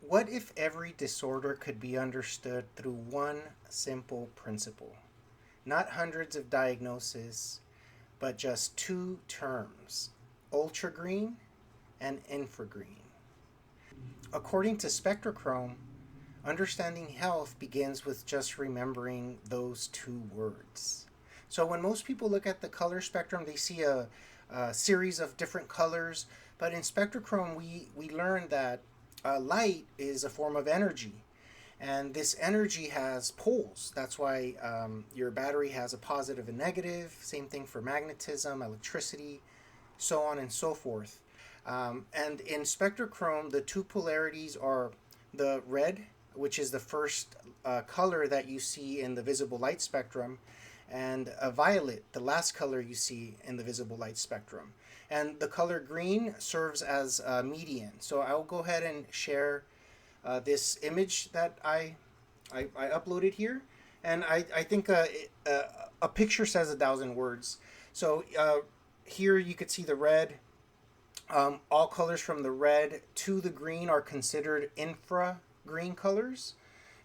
What if every disorder could be understood through one simple principle? Not hundreds of diagnoses, but just two terms: ultra-green and infra-green. According to Spectro-Chrome, understanding health begins with just remembering those two words. So when most people look at the color spectrum, they see a series of different colors. But in Spectro-Chrome, we learned that light is a form of energy. And this energy has poles. That's why your battery has a positive and negative. Same thing for magnetism, electricity, so on and so forth. And in Spectro-Chrome, the two polarities are the red, which is the first color that you see in the visible light spectrum, and a violet, the last color you see in the visible light spectrum. And the color green serves as a median. So I'll go ahead and share this image that I uploaded here. And I think a picture says 1,000 words. So here you could see the red. All colors from the red to the green are considered infra-green colors.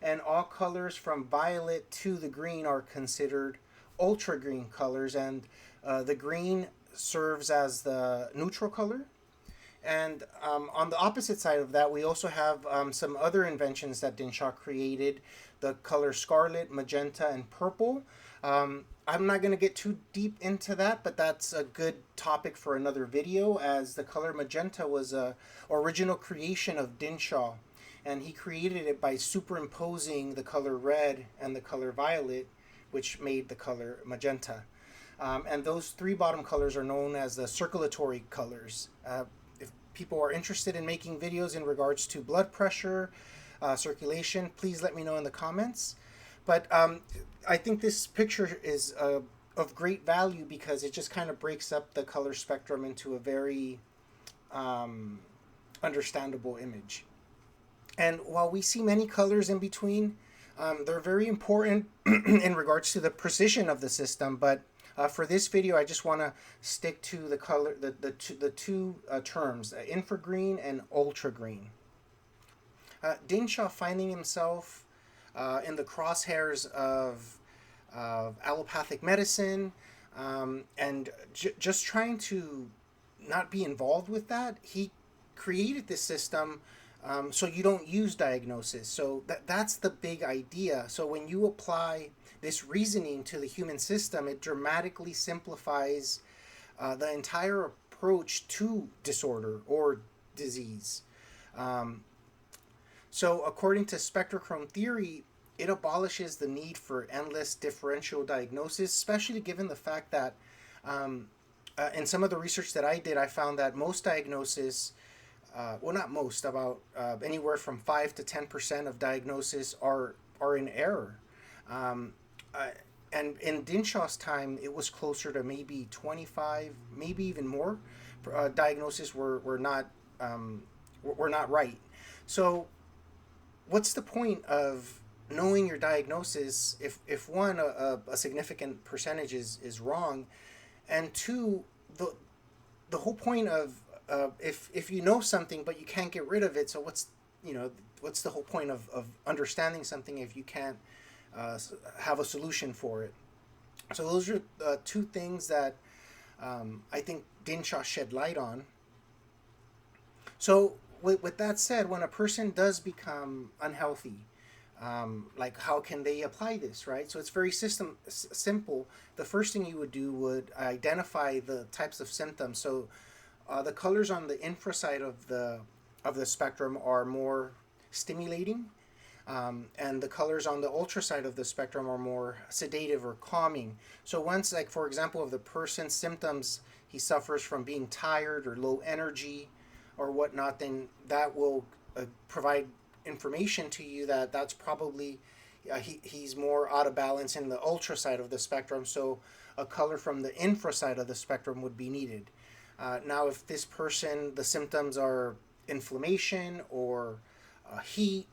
And all colors from violet to the green are considered ultra-green colors. And the green serves as the neutral color. And on the opposite side of that, we also have some other inventions that Dinshah created: the color scarlet, magenta, and purple. I'm not going to get too deep into that, but that's a good topic for another video, as the color magenta was a original creation of Dinshah. And he created it by superimposing the color red and the color violet, which made the color magenta. And those three bottom colors are known as the circulatory colors. If people are interested in making videos in regards to blood pressure, circulation, please let me know in the comments. But I think this picture is of great value because it just kind of breaks up the color spectrum into a very understandable image. And while we see many colors in between, they're very important in regards to the precision of the system. But for this video, I just want to stick to the color, the two terms, infragreen and ultragreen. Dinshah, finding himself in the crosshairs of allopathic medicine, and just trying to not be involved with that, he created this system so you don't use diagnosis. So that's the big idea. So when you apply this reasoning to the human system, it dramatically simplifies the entire approach to disorder or disease. So according to Spectro-Chrome theory, it abolishes the need for endless differential diagnosis, especially given the fact that in some of the research that I did, I found that most diagnoses, well, not most, about anywhere from 5 to 10% of diagnoses are in error. And in Dinshah's time, it was closer to maybe 25, maybe even more. Diagnoses were not right. So what's the point of knowing your diagnosis if one, a significant percentage is wrong, and two, the whole point of if you know something but you can't get rid of it, so what's the whole point of understanding something if you can't have a solution for it? So those are two things that I think Dinshah shed light on. So with that said, when a person does become unhealthy, like how can they apply this, right? So it's very simple. The first thing you would do would identify the types of symptoms. So the colors on the infra side of the spectrum are more stimulating, and the colors on the ultra side of the spectrum are more sedative or calming. So once, like for example, if the person's symptoms, he suffers from being tired or low energy or whatnot, then that will provide information to you that that's probably he's more out of balance in the ultra side of the spectrum. So a color from the infra side of the spectrum would be needed. Now, if this person, the symptoms are inflammation or heat,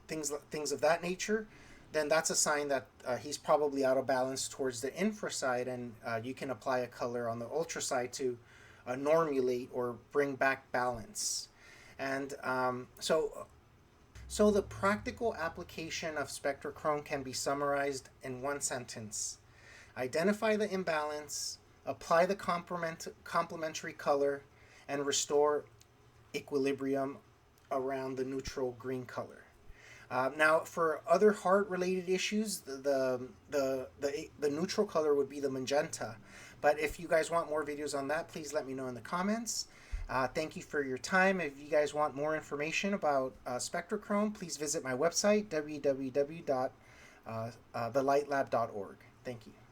things of that nature, then that's a sign that he's probably out of balance towards the infra side, and you can apply a color on the ultra side to normulate or bring back balance. And so the practical application of Spectro-Chrome can be summarized in one sentence. Identify the imbalance, apply the complementary color, and restore equilibrium around the neutral green color. Now, for other heart-related issues, the neutral color would be the magenta. But if you guys want more videos on that, please let me know in the comments. Thank you for your time. If you guys want more information about Spectro-Chrome, please visit my website, www.thelightlab.org. Thank you.